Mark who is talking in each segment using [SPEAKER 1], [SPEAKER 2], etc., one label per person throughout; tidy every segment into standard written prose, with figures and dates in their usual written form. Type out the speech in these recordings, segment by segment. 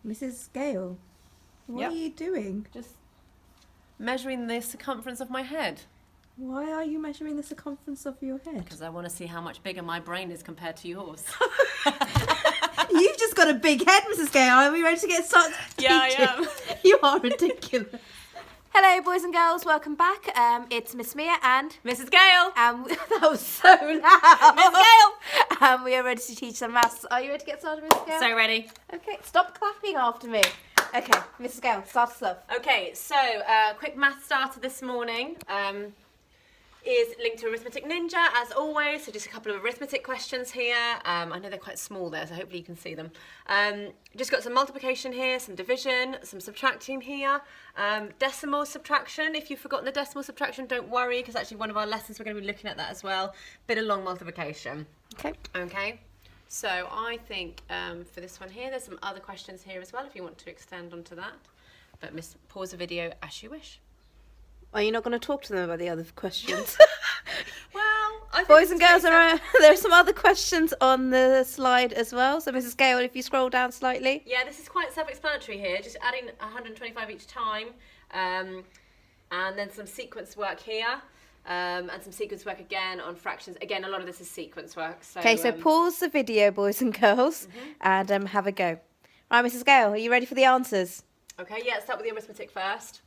[SPEAKER 1] Mrs. Gale, what
[SPEAKER 2] Yep.
[SPEAKER 1] are you doing?
[SPEAKER 2] Just measuring the circumference of my head
[SPEAKER 1] Why are you measuring the circumference of your head?
[SPEAKER 2] because I want to see how much bigger my brain is compared to yours.
[SPEAKER 1] You've just got a big head, Mrs. Gale. Are we ready to get started?
[SPEAKER 2] Yeah, I am.
[SPEAKER 1] You are ridiculous.
[SPEAKER 3] Hello, boys and girls. Welcome back. It's Miss Mia and
[SPEAKER 2] Mrs. Gale!
[SPEAKER 3] that was so loud.
[SPEAKER 2] Miss Gale!
[SPEAKER 3] We are ready to teach some maths. Are you ready to get started, Miss Gale?
[SPEAKER 2] So ready.
[SPEAKER 3] Okay. Stop clapping after me. Okay, Mrs. Gale, start us off.
[SPEAKER 2] Okay, so quick math starter this morning is linked to Arithmetic Ninja, as always. So just a couple of arithmetic questions here. I know they're quite small there, so hopefully you can see them. Just got some multiplication here, some division, some subtracting here. Decimal subtraction. If you've forgotten the decimal subtraction, don't worry, because actually one of our lessons we're going to be looking at that as well. Bit of long multiplication.
[SPEAKER 3] Okay.
[SPEAKER 2] Okay. So I think for this one here, there's some other questions here as well if you want to extend onto that. But pause the video as you wish.
[SPEAKER 3] Are you not going to talk to them about the other questions?
[SPEAKER 2] Well, I think
[SPEAKER 3] Boys and
[SPEAKER 2] it's
[SPEAKER 3] girls,
[SPEAKER 2] pretty
[SPEAKER 3] there are some other questions on the slide as well. So, Mrs. Gale, if you scroll down slightly.
[SPEAKER 2] Yeah, this is quite self-explanatory here. Just adding 125 each time, and then some sequence work here, and some sequence work again on fractions. Again, a lot of this is sequence work. So,
[SPEAKER 3] Okay, so pause the video, boys and girls, and have a go. Right, Mrs. Gale, are you ready for the answers?
[SPEAKER 2] Okay, yeah, let's start with the arithmetic first.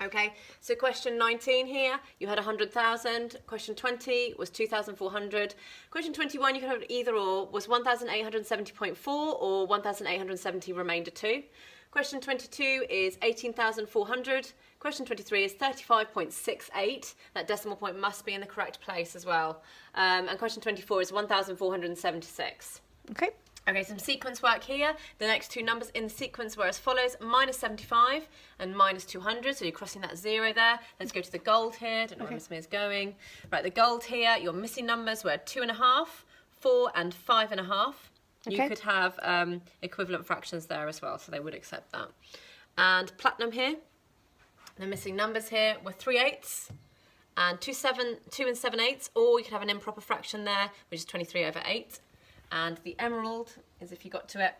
[SPEAKER 2] Okay, so question 19 here, you had 100,000. Question 20 was 2,400. Question 21, you could have either or, was 1,870.4 or 1,870 remainder 2. Question 22 is 18,400. Question 23 is 35.68. That decimal point must be in the correct place as well. And question 24 is 1,476.
[SPEAKER 3] Okay.
[SPEAKER 2] Okay, some sequence work here. The next two numbers in the sequence were as follows, minus 75 and minus 200. So you're crossing that zero there. Let's go to the gold here. Don't know where Miss Mia's going. Right, the gold here, your missing numbers were 2.5, 4 and 5.5. You
[SPEAKER 3] Okay.
[SPEAKER 2] could have equivalent fractions there as well, so they would accept that. And platinum here, the missing numbers here were 3/8 and 2 and 7/8, or you could have an improper fraction there, which is 23/8. And the emerald is, if you got to it,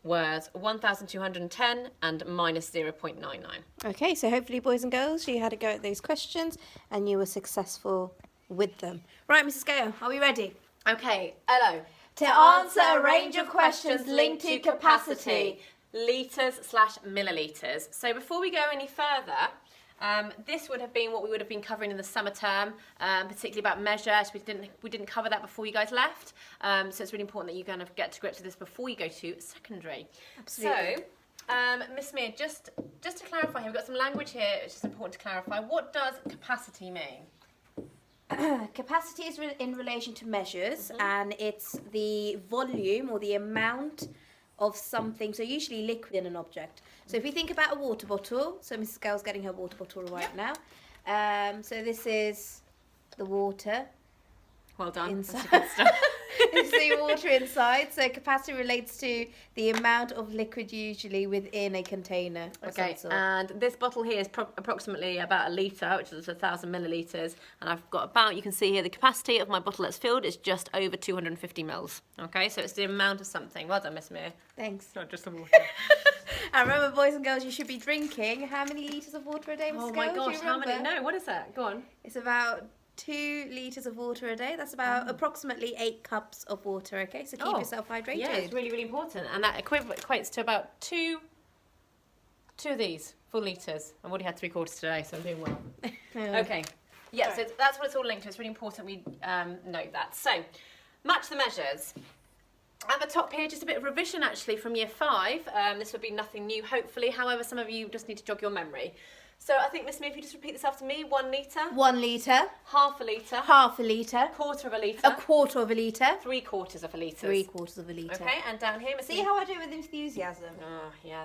[SPEAKER 2] was 1,210 and minus 0.99.
[SPEAKER 3] Okay, so hopefully, boys and girls, you had a go at those questions and you were successful with them. Right, Mrs. Gale, are we ready?
[SPEAKER 2] Okay, hello.
[SPEAKER 3] To answer a range of questions linked to capacity.
[SPEAKER 2] Litres/millilitres. So before we go any further, this would have been what we would have been covering in the summer term, particularly about measure. So we didn't cover that before you guys left. So it's really important that you kind of get to grips with this before you go to secondary.
[SPEAKER 3] Absolutely.
[SPEAKER 2] So, Miss Mia, just to clarify here, we've got some language here which is important to clarify. What does capacity mean?
[SPEAKER 3] Capacity is in relation to measures, and it's the volume or the amount of something, so usually liquid in an object. So if we think about a water bottle, so Mrs. Gale's getting her water bottle right now. So this is the water
[SPEAKER 2] Well done.
[SPEAKER 3] inside.
[SPEAKER 2] That's good stuff.
[SPEAKER 3] It's the water inside. So capacity relates to the amount of liquid usually within a container. Of
[SPEAKER 2] Okay,
[SPEAKER 3] some sort.
[SPEAKER 2] and this bottle here is approximately about a litre, which is 1,000 millilitres. And I've got about, you can see here, the capacity of my bottle that's filled is just over 250 mils. Okay, so it's the amount of something. Well done, Miss Mia.
[SPEAKER 3] Thanks.
[SPEAKER 2] Not just the water.
[SPEAKER 3] And remember, boys and girls, you should be drinking how many litres of water a day, Mrs.
[SPEAKER 2] Oh
[SPEAKER 3] Gale?
[SPEAKER 2] my
[SPEAKER 3] Do you
[SPEAKER 2] gosh, how many?
[SPEAKER 3] remember?
[SPEAKER 2] No, what is that? Go on.
[SPEAKER 3] It's about 2 litres of water a day. That's about approximately 8 cups of water, okay? So keep yourself hydrated.
[SPEAKER 2] Yeah, it's really, really important. And that equates to about two of these, full litres. I've already had 3/4 today, so I'm doing well. Okay. Yeah, so that's what it's all linked to. It's really important we note that. So, match the measures. At the top here, just a bit of revision actually from year 5. This would be nothing new, hopefully. However, some of you just need to jog your memory. So I think, Miss Mia, if you just repeat this after me. 1 litre.
[SPEAKER 3] 1 litre.
[SPEAKER 2] Half a litre.
[SPEAKER 3] Half a litre.
[SPEAKER 2] Quarter of a litre.
[SPEAKER 3] A quarter of a litre.
[SPEAKER 2] 3/4 of a litre.
[SPEAKER 3] 3/4 of a litre.
[SPEAKER 2] Okay, and down here, Miss
[SPEAKER 3] See
[SPEAKER 2] Mia.
[SPEAKER 3] how I do it with enthusiasm?
[SPEAKER 2] Oh, yeah,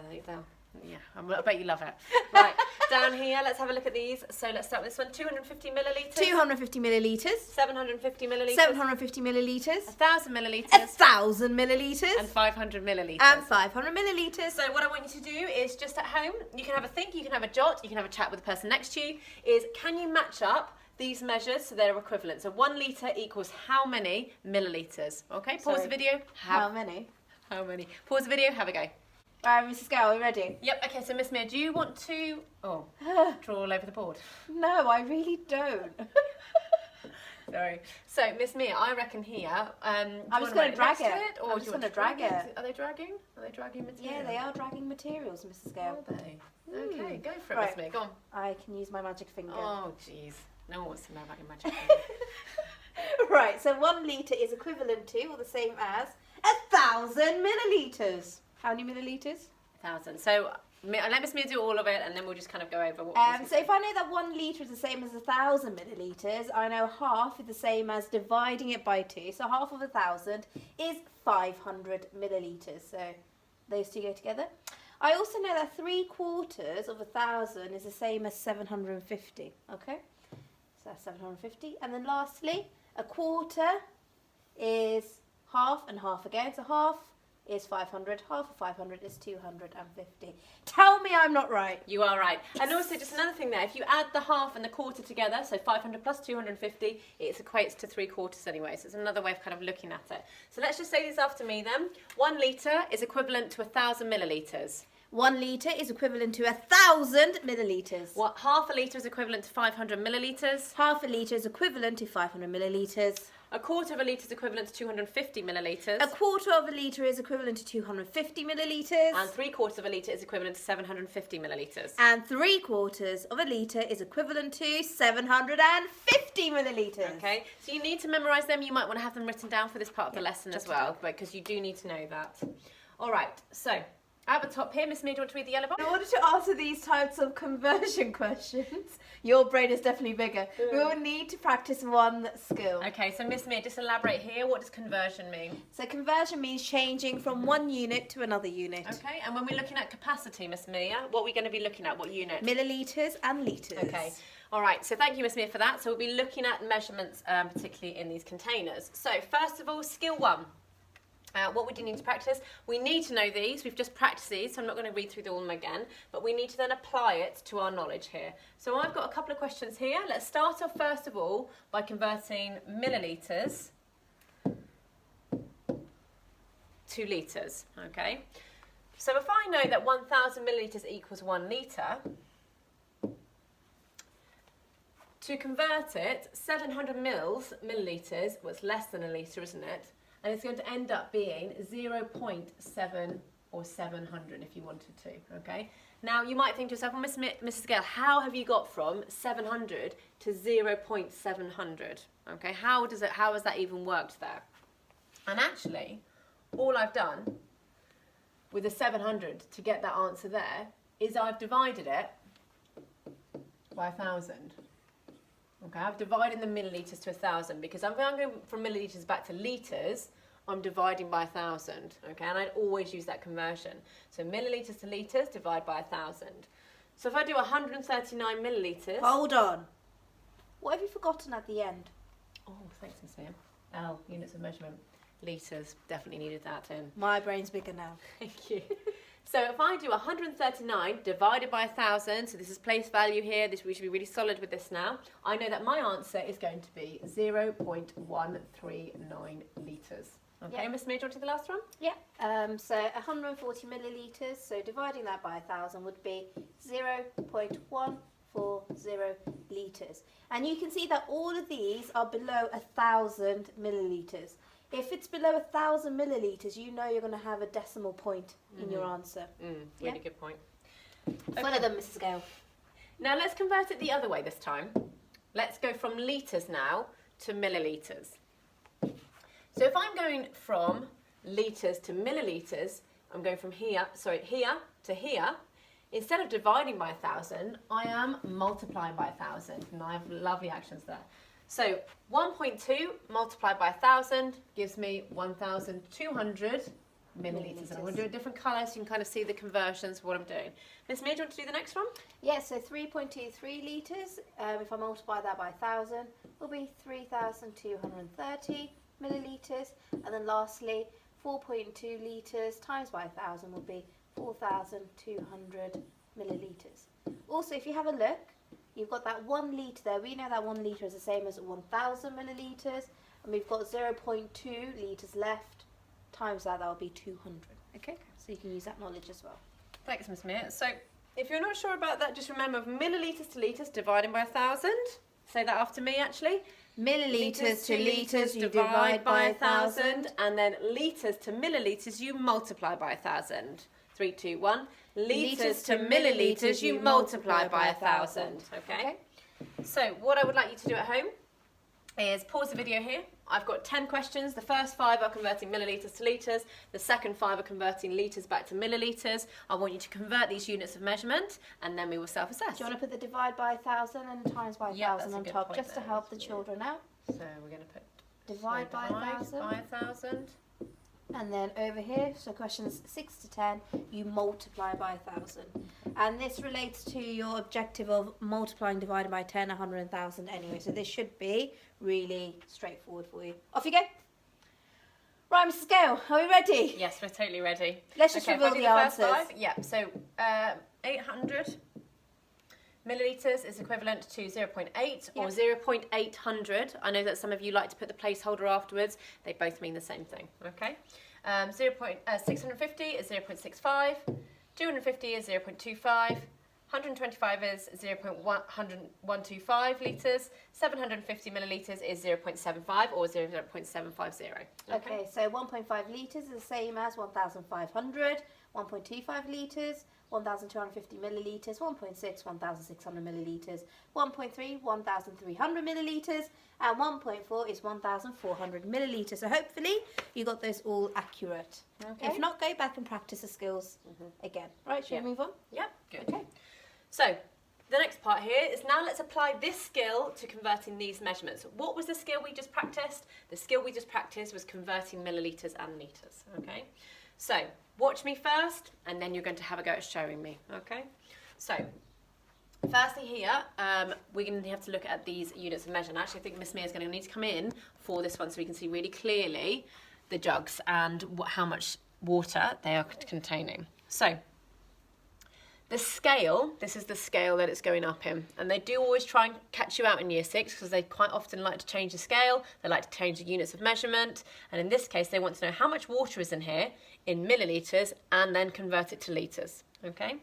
[SPEAKER 2] I bet you love it. Right, down here, let's have a look at these. So let's start with this one. 250 millilitres.
[SPEAKER 3] 250 millilitres.
[SPEAKER 2] 750 millilitres.
[SPEAKER 3] 750 millilitres.
[SPEAKER 2] 1,000 millilitres.
[SPEAKER 3] 1,000 millilitres.
[SPEAKER 2] And 500 millilitres.
[SPEAKER 3] And 500 millilitres.
[SPEAKER 2] So what I want you to do is just at home, you can have a think, you can have a jot, you can have a chat with the person next to you, is can you match up these measures so they're equivalent? So 1 litre equals how many millilitres? Okay, pause
[SPEAKER 3] Sorry.
[SPEAKER 2] the video.
[SPEAKER 3] How many?
[SPEAKER 2] How many? Pause the video, have a go.
[SPEAKER 3] Mrs. Gale, are we ready?
[SPEAKER 2] Yep, okay, so Miss Mia, do you want to draw all over the board?
[SPEAKER 3] No, I really don't.
[SPEAKER 2] Sorry. So, Miss Mia, I reckon here.
[SPEAKER 3] I'm just going to drag it.
[SPEAKER 2] Or
[SPEAKER 3] I'm just going to drag it.
[SPEAKER 2] Are they dragging? Are they dragging material?
[SPEAKER 3] Yeah, they are dragging materials, Mrs. Gale.
[SPEAKER 2] Are they? Okay, go for it,
[SPEAKER 3] Right.
[SPEAKER 2] Miss Mia. Go on.
[SPEAKER 3] I can use my magic finger.
[SPEAKER 2] Oh, jeez. No one wants to know about your magic.
[SPEAKER 3] Right, so 1 litre is equivalent to, or the same as, 1,000 millilitres. How many millilitres?
[SPEAKER 2] 1,000. So let Miss Mia do all of it, and then we'll just kind of go over what.
[SPEAKER 3] So if I know that 1 litre is the same as 1,000 millilitres, I know half is the same as dividing it by 2. So half of 1,000 is 500 millilitres. So those two go together. I also know that 3/4 of 1,000 is the same as 750. Okay, so that's 750. And then lastly, 1/4 is half and half again. So half is 500. Half of 500 is 250. Tell me I'm not right.
[SPEAKER 2] You are right. And also, just another thing there, if you add the half and the quarter together, so 500 plus 250, it equates to 3/4 anyway. So it's another way of kind of looking at it. So let's just say these after me then. 1 litre is equivalent to 1,000 millilitres.
[SPEAKER 3] 1 litre is equivalent to 1,000 millilitres.
[SPEAKER 2] What, half a litre is equivalent to 500 millilitres.
[SPEAKER 3] Half a litre is equivalent to 500 millilitres.
[SPEAKER 2] A quarter of a litre is equivalent to 250 millilitres.
[SPEAKER 3] 1/4 of a litre is equivalent to 250 millilitres.
[SPEAKER 2] And 3/4 of a litre is equivalent to 750 millilitres.
[SPEAKER 3] And 3/4 of a litre is equivalent to 750 millilitres.
[SPEAKER 2] Okay, so you need to memorise them. You might want to have them written down for this part of the lesson as well, because you do need to know that. All right, so at the top here, Miss Mia, do you want to read the yellow box?
[SPEAKER 3] In order to answer these types of conversion questions, your brain is definitely bigger. We will need to practice one skill.
[SPEAKER 2] Okay, so Miss Mia, just elaborate here. What does conversion mean?
[SPEAKER 3] So conversion means changing from one unit to another unit.
[SPEAKER 2] Okay, and when we're looking at capacity, Miss Mia, what are we going to be looking at? What unit?
[SPEAKER 3] Millilitres and litres.
[SPEAKER 2] Okay. All right, so thank you, Miss Mia, for that. So we'll be looking at measurements, particularly in these containers. So first of all, skill 1. What we do need to practice, we need to know these. We've just practiced these, so I'm not going to read through all of them again, but we need to then apply it to our knowledge here. So I've got a couple of questions here. Let's start off first of all by converting millilitres to litres, okay? So if I know that 1,000 millilitres equals 1 litre, to convert it, 700 millilitres, well, it's less than a litre, isn't it? And it's going to end up being 0.7 or 700 if you wanted to, okay? Now, you might think to yourself, well, Mrs. Gale, how have you got from 700 to 0.700? Okay, how has that even worked there? And actually, all I've done with the 700 to get that answer there is I've divided it by 1,000. Okay, I've divided the millilitres to 1,000 because I'm going from millilitres back to litres, I'm dividing by 1,000. Okay, and I'd always use that conversion. So millilitres to litres, divide by 1,000. So if I do 139 millilitres.
[SPEAKER 3] Hold on. What have you forgotten at the end?
[SPEAKER 2] Oh, thanks, Miss Mia. L, units of measurement. Litres, definitely needed that in.
[SPEAKER 3] My brain's bigger now.
[SPEAKER 2] Thank you. So if I do 139 divided by 1,000, so this is place value here, we should be really solid with this now, I know that my answer is going to be 0.139 litres. Okay,
[SPEAKER 3] Yep.
[SPEAKER 2] Miss Mia, do you want to do the last one?
[SPEAKER 3] Yeah. So 140 millilitres, so dividing that by 1,000 would be 0.140 litres. And you can see that all of these are below 1,000 millilitres. If it's below 1,000 millilitres, you know you're going to have a decimal point in your answer.
[SPEAKER 2] Really good point.
[SPEAKER 3] Follow them, Mrs. Gale.
[SPEAKER 2] Now let's convert it the other way this time. Let's go from litres now to millilitres. So if I'm going from litres to millilitres, I'm going from here to here. Instead of dividing by 1,000, I am multiplying by 1,000. And I have lovely actions there. So 1.2 multiplied by 1,000 gives me 1,200 millilitres. And I'm going to do a different colour so you can kind of see the conversions of what I'm doing. Miss Mia, do you want to do the next one?
[SPEAKER 3] Yeah, so 3.23 litres, if I multiply that by 1,000, will be 3,230 millilitres. And then lastly, 4.2 litres times by 1,000 will be 4,200 millilitres. Also, if you have a look, you've got that 1 litre there. We know that 1 litre is the same as 1,000 millilitres. And we've got 0.2 litres left. times that will be 200. Okay, so you can use that knowledge as well.
[SPEAKER 2] Thanks, Miss Mia. So if you're not sure about that, just remember millilitres to litres dividing by 1,000. Say that after me, actually.
[SPEAKER 3] Millilitres to litres, you divide by 1,000.
[SPEAKER 2] and then litres to millilitres, you multiply by 1,000. 3, 2, 1. Litres to millilitres, you multiply by 1,000. Okay? So what I would like you to do at home is pause the video here. I've got 10 questions. The first 5 are converting millilitres to litres. The second 5 are converting litres back to millilitres. I want you to convert these units of measurement, and then we will self-assess.
[SPEAKER 3] Do you want to put the divide by 1,000 and times by 1,000
[SPEAKER 2] that's a
[SPEAKER 3] on
[SPEAKER 2] good
[SPEAKER 3] top,
[SPEAKER 2] point
[SPEAKER 3] just to
[SPEAKER 2] there,
[SPEAKER 3] help the
[SPEAKER 2] isn't it?
[SPEAKER 3] children out?
[SPEAKER 2] So we're going to put
[SPEAKER 3] Divide by 1,000.
[SPEAKER 2] by 1,000.
[SPEAKER 3] And then over here, so questions 6 to 10, you multiply by 1,000. And this relates to your objective of multiplying, divided by 10, 100, 1,000 anyway. So this should be really straightforward for you. Off you go. Right, Mrs. Gale, are we ready?
[SPEAKER 2] Yes, we're totally ready.
[SPEAKER 3] Let's just reveal the
[SPEAKER 2] first
[SPEAKER 3] answers.
[SPEAKER 2] 5. Yeah, so 800 millilitres is equivalent to 0.8 or 0.800. I know that some of you like to put the placeholder afterwards. They both mean the same thing, okay? 650 is 0.65, 250 is 0.25, 125 is 0.125 litres, 750 millilitres is 0.75 or 0.750.
[SPEAKER 3] Okay, so 1.5 litres is the same as 1,500, 1.25 litres, 1,250 millilitres, 1.6, 1,600 millilitres, 1.3, 1,300 millilitres, and 1.4 is 1,400 millilitres. So hopefully you got those all accurate.
[SPEAKER 2] Okay.
[SPEAKER 3] If not, go back and practice the skills again. Right, should we move on?
[SPEAKER 2] Yeah, good.
[SPEAKER 3] Okay.
[SPEAKER 2] So the next part here is now let's apply this skill to converting these measurements. What was the skill we just practiced? The skill we just practiced was converting millilitres and litres, okay? So watch me first, and then you're going to have a go at showing me, okay? So firstly here, we're going to have to look at these units of measure. And actually I think Miss Mia is going to need to come in for this one so we can see really clearly the jugs and how much water they are containing. So the scale, this is the scale that it's going up in. And they do always try and catch you out in year 6 because they quite often like to change the scale. They like to change the units of measurement. And in this case, they want to know how much water is in here in millilitres and then convert it to litres, okay?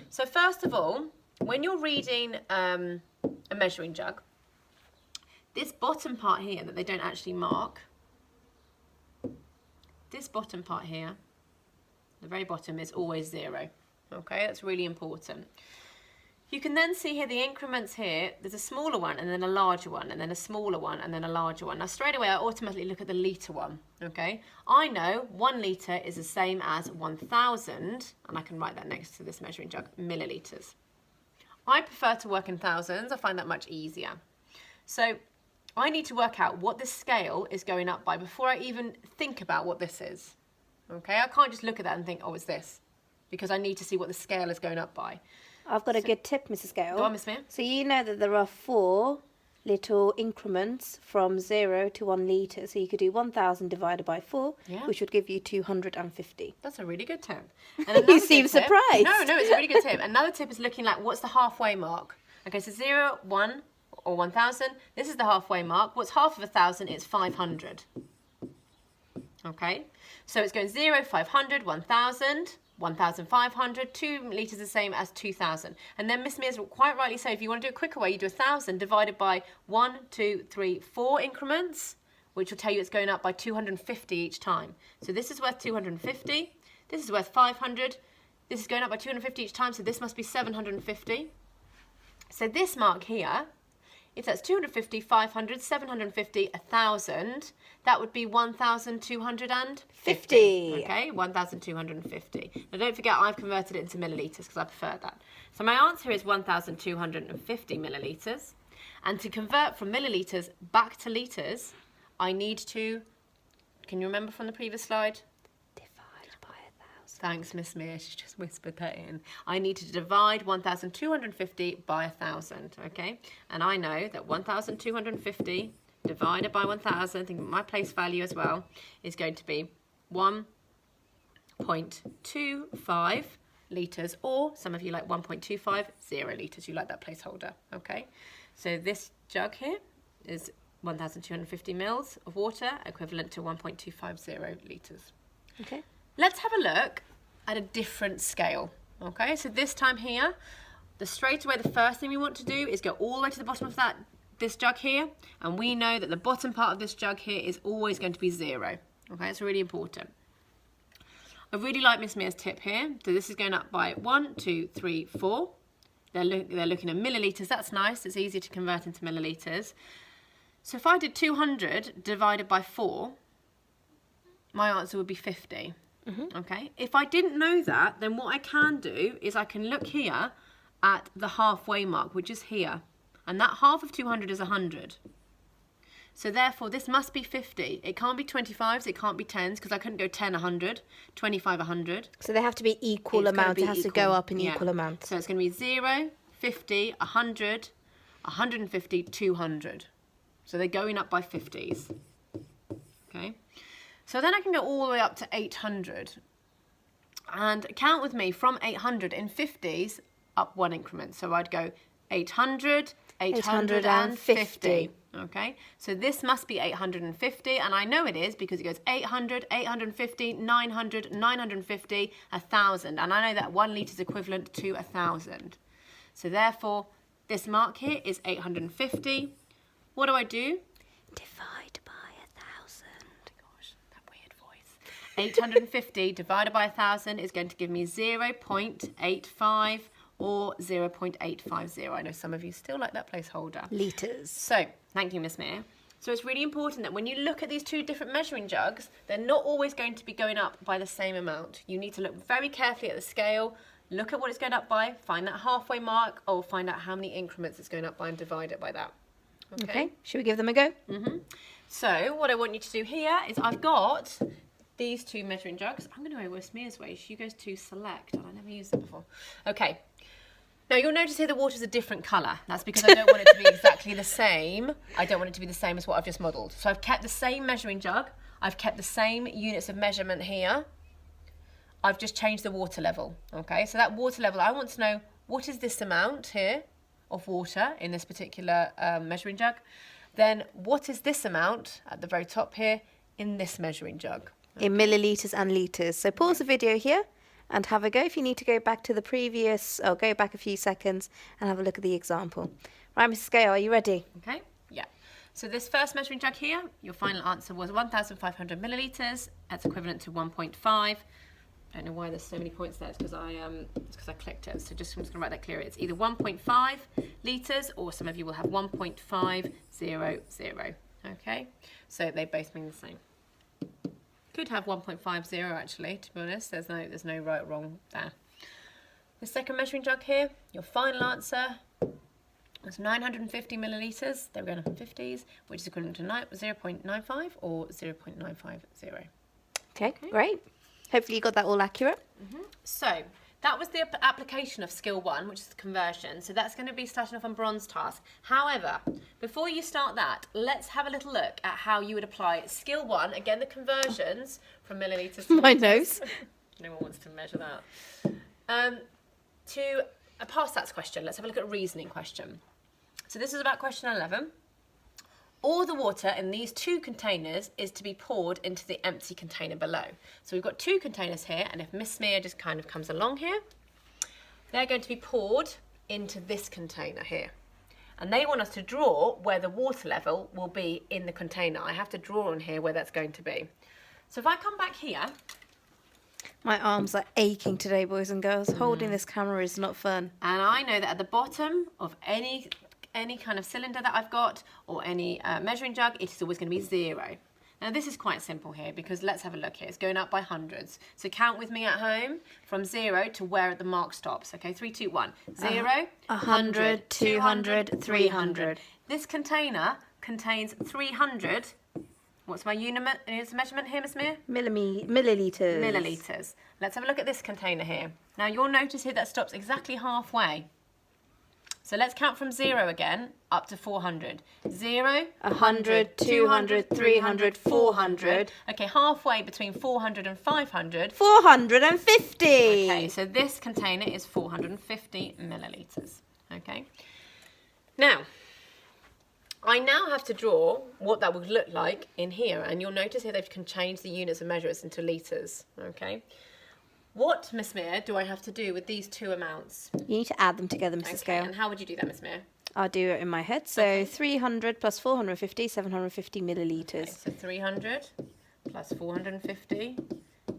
[SPEAKER 2] So first of all, when you're reading a measuring jug, this bottom part here that they don't actually mark, this bottom part here, the very bottom is always 0. Okay, that's really important. You can then see here the increments here. There's a smaller one and then a larger one and then a smaller one and then a larger one. Now straight away I automatically look at the litre one, okay? I know 1 litre is the same as 1,000, and I can write that next to this measuring jug, millilitres. I prefer to work in thousands. I find that much easier. So I need to work out what this scale is going up by before I even think about what this is, okay? I can't just look at that and think, oh, it's this, because I need to see what the scale is going up by.
[SPEAKER 3] I've got a good tip, Mrs. Gale.
[SPEAKER 2] Go on, Miss Mia.
[SPEAKER 3] So you know that there are 4 little increments from 0 to 1 litre. So you could do 1,000 divided by 4, which would give you 250.
[SPEAKER 2] That's a really good tip. And
[SPEAKER 3] You seem surprised.
[SPEAKER 2] No, it's a really good tip. Another tip is looking like what's the halfway mark. Okay, so 0, 1, or 1,000. This is the halfway mark. What's half of 1,000? It's 500. Okay, so it's going 0, 500, 1,000. 1,500, 2 litres the same as 2,000. And then Miss Mia's quite rightly say, if you want to do a quicker way, you do 1,000 divided by 1, 2, 3, 4 increments, which will tell you it's going up by 250 each time. So this is worth 250, this is worth 500, this is going up by 250 each time, so this must be 750. So this mark here, if that's 250, 500, 750, 1,000, that would be 1,250. Okay, 1,250. Now don't forget I've converted it into millilitres because I prefer that. So my answer is 1,250 millilitres. And to convert from millilitres back to litres, I need to, can you remember from the previous slide? Thanks, Miss Mia. She just whispered that in. I need to divide 1,250 by 1,000, okay? And I know that 1,250 divided by 1,000, think of my place value as well, is going to be 1.25 litres, or some of you like 1.25, 0 litres. You like that placeholder, okay? So this jug here is 1,250 mils of water, equivalent to 1.250 litres.
[SPEAKER 3] Okay.
[SPEAKER 2] Let's have a look at a different scale. Okay, so this time here, straight away the first thing we want to do is go all the way to the bottom of this jug here, and we know that the bottom part of this jug here is always going to be 0. Okay, it's really important. I really like Miss Mia's tip here. So this is going up by 1, 2, 3, 4. They're looking at millilitres. That's nice. It's easier to convert into millilitres. So if I did 200 divided by 4, my answer would be 50. Okay. If I didn't know that, then what I can do is I can look here at the halfway mark, which is here. And that half of 200 is 100. So therefore, this must be 50. It can't be 25s, it can't be 10s, because I couldn't go 10, 100, 25, 100.
[SPEAKER 3] So they have to be equal amount. It has to go up in equal amount.
[SPEAKER 2] So it's going to be 0, 50, 100, 150, 200. So they're going up by 50s. Okay. So then I can go all the way up to 800. And count with me from 800 in 50s up 1 increment. So I'd go 800, 850. Okay, so this must be 850, and I know it is because it goes 800, 850, 900, 950, 1,000, and I know that 1 litre is equivalent to 1,000. So therefore, this mark here is 850. What do I do?
[SPEAKER 3] Divide by 1,000.
[SPEAKER 2] Gosh, that weird voice. 850 divided by 1,000 is going to give me 0.85 or 0.850. I know some of you still like that placeholder.
[SPEAKER 3] Litres.
[SPEAKER 2] So, thank you, Miss Mia. So it's really important that when you look at these two different measuring jugs, they're not always going to be going up by the same amount. You need to look very carefully at the scale, look at what it's going up by, find that halfway mark, or find out how many increments it's going up by and divide it by that.
[SPEAKER 3] Okay, should we give them a go?
[SPEAKER 2] So what I want you to do here is I've got these two measuring jugs. I'm going to go Miss Mia's way. She goes to select, and I never used it before. Okay. Now you'll notice here the water's a different colour. That's because I don't want it to be exactly the same. I don't want it to be the same as what I've just modelled. So I've kept the same measuring jug. I've kept the same units of measurement here. I've just changed the water level. Okay, so that water level, I want to know what is this amount here of water in this particular measuring jug. Then what is this amount at the very top here in this measuring jug?
[SPEAKER 3] In millilitres and litres. So pause the video here and have a go. If you need to go back to the previous, or go back a few seconds and have a look at the example. Right, Mrs. Gale, are you ready?
[SPEAKER 2] Okay, yeah. So this first measuring jug here, your final answer was 1,500 millilitres. That's equivalent to 1.5. I don't know why there's so many points there. It's because I clicked it. So I'm just going to write that clear. It's either 1.5 litres, or some of you will have 1.500. Okay, so they both mean the same. Could have 1.50 actually, to be honest. There's no right or wrong there. The second measuring jug here, your final answer was 950 millilitres. They were going up in 50s, which is equivalent to 0.95 or 0.950.
[SPEAKER 3] Okay, great. Hopefully you got that all accurate.
[SPEAKER 2] So that was the application of skill 1, which is the conversion. So that's going to be starting off on bronze task. However, before you start that, let's have a little look at how you would apply skill 1, again the conversions from millilitres to
[SPEAKER 3] My
[SPEAKER 2] litres.
[SPEAKER 3] nose.
[SPEAKER 2] No one wants to measure that. To a past stats question, let's have a look at a reasoning question. So this is about question 11. All the water in these 2 containers is to be poured into the empty container below. So we've got 2 containers here, and if Miss Mia just kind of comes along here, they're going to be poured into this container here. And they want us to draw where the water level will be in the container. I have to draw on here where that's going to be. So if I come back here,
[SPEAKER 3] My arms are aching today, boys and girls. Holding this camera is not fun.
[SPEAKER 2] and I know that at the bottom of any kind of cylinder that I've got, or any measuring jug, it is always going to be 0. Now this is quite simple here, because let's have a look here. It's going up by hundreds. So count with me at home from 0 to where the mark stops. Okay, 3, 2, 1. 0,
[SPEAKER 3] 100, 200, 300.
[SPEAKER 2] This container contains 300. What's my unit of measurement here, Miss Mia?
[SPEAKER 3] Millilitres.
[SPEAKER 2] Millilitres. Let's have a look at this container here. Now you'll notice here that stops exactly halfway. So let's count from 0 again up to 400. 0,
[SPEAKER 3] 100, 200, 300, 400.
[SPEAKER 2] Okay, halfway between 400 and 500.
[SPEAKER 3] 450.
[SPEAKER 2] Okay, so this container is 450 millilitres. Okay. Now, I now have to draw what that would look like in here, and you'll notice here they can change the units of measures into litres, okay? What, Miss Mia, do I have to do with these two amounts?
[SPEAKER 3] You need to add them together, Mrs.
[SPEAKER 2] Okay,
[SPEAKER 3] Gale.
[SPEAKER 2] and how would you do that, Miss Mia?
[SPEAKER 3] I'll do it in my head. So 300 plus 450, 750 millilitres.
[SPEAKER 2] Okay, so 300 plus 450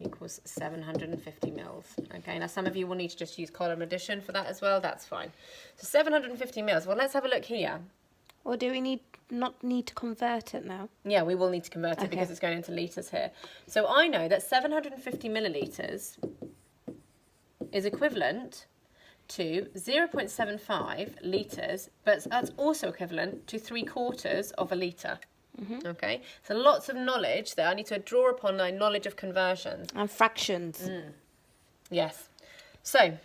[SPEAKER 2] equals 750 mils. Okay, now some of you will need to just use column addition for that as well. That's fine. So 750 mils. Well, let's have a look here.
[SPEAKER 3] Or do we not need to convert it now?
[SPEAKER 2] Yeah, we will need to convert it
[SPEAKER 3] Okay.
[SPEAKER 2] because it's going into litres here. So I know that 750 millilitres is equivalent to 0.75 litres, but that's also equivalent to 3/4 of a litre. Okay, so lots of knowledge that I need to draw upon my knowledge of conversions.
[SPEAKER 3] And fractions.
[SPEAKER 2] Yes. So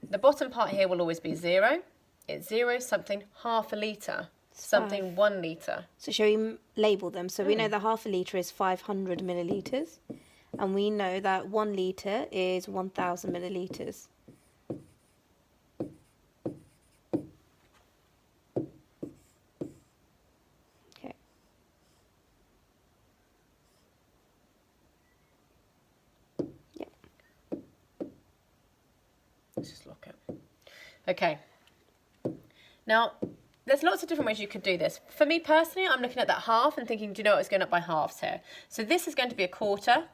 [SPEAKER 2] the bottom part here will always be 0. It's 0 something half a litre, something 1 litre.
[SPEAKER 3] So shall we label them? So we know that half a litre is 500 millilitres. And we know that 1 litre is 1,000 millilitres. Okay. Yep.
[SPEAKER 2] Let's just lock it. Okay. Now, there's lots of different ways you could do this. For me personally, I'm looking at that half and thinking, do you know what, it's going up by halves here. So this is going to be a quarter.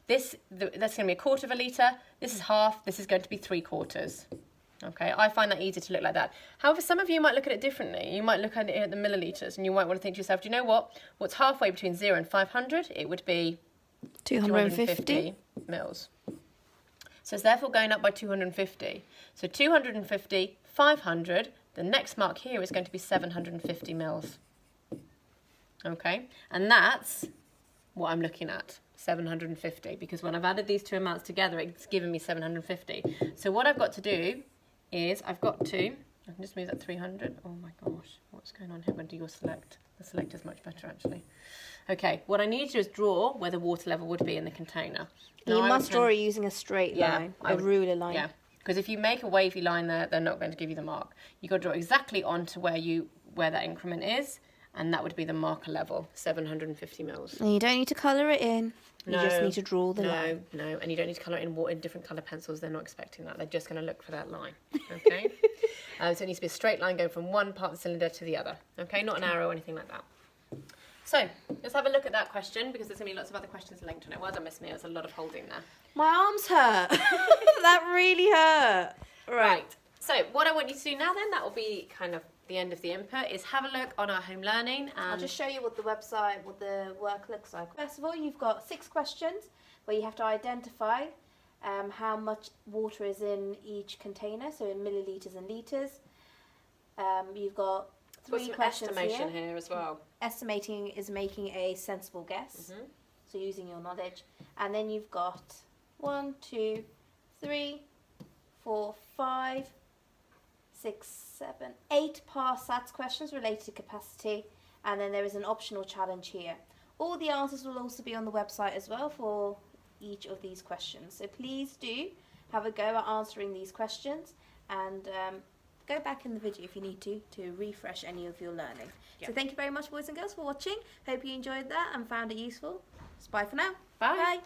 [SPEAKER 2] That's going to be a quarter of a litre. This is half. This is going to be 3/4. Okay, I find that easy to look like that. However, some of you might look at it differently. You might look at it at the millilitres and you might want to think to yourself, do you know what? What's halfway between 0 and 500? It would be
[SPEAKER 3] 250.
[SPEAKER 2] mils. So it's therefore going up by 250. So 250, 500, the next mark here is going to be 750 mils. Okay, and that's what I'm looking at, 750, because when I've added these two amounts together, it's given me 750. So what I've got to do is I can just move that 300. Oh my gosh, what's going on here? When do you select? The select is much better actually. Okay, what I need to do is draw where the water level would be in the container.
[SPEAKER 3] You
[SPEAKER 2] Now,
[SPEAKER 3] must draw it using a straight line, a ruler line.
[SPEAKER 2] Yeah, because if you make a wavy line there, they're not going to give you the mark. You've got to draw exactly onto where that increment is, and that would be the marker level, 750 mils.
[SPEAKER 3] And you don't need to colour it in. You just need to draw the line.
[SPEAKER 2] No, and you don't need to colour it in different colour pencils. They're not expecting that. They're just going to look for that line, okay? So it needs to be a straight line going from one part of the cylinder to the other, okay? Not an arrow or anything like that. So let's have a look at that question, because there's going to be lots of other questions linked on it. Well done, Miss Mia. There's a lot of holding there.
[SPEAKER 3] My arms hurt. That really hurt.
[SPEAKER 2] Right. So what I want you to do now then, that will be kind of the end of the input, is have a look on our home learning. And
[SPEAKER 3] I'll just show you what the website, what the work looks like. First of all, you've got 6 questions where you have to identify how much water is in each container, so in millilitres and litres. You've got 3 questions
[SPEAKER 2] estimation here as well.
[SPEAKER 3] Estimating is making a sensible guess, so using your knowledge. And then you've got 1, 2, 3, 4, 5, 6, 7, 8 past SATs questions related to capacity, and then there is an optional challenge here. All the answers will also be on the website as well for each of these questions. So please do have a go at answering these questions, and go back in the video if you need to refresh any of your learning.
[SPEAKER 2] Yep.
[SPEAKER 3] So thank you very much, boys and girls, for watching. Hope you enjoyed that and found it useful. So bye for now.
[SPEAKER 2] Bye.
[SPEAKER 3] Bye.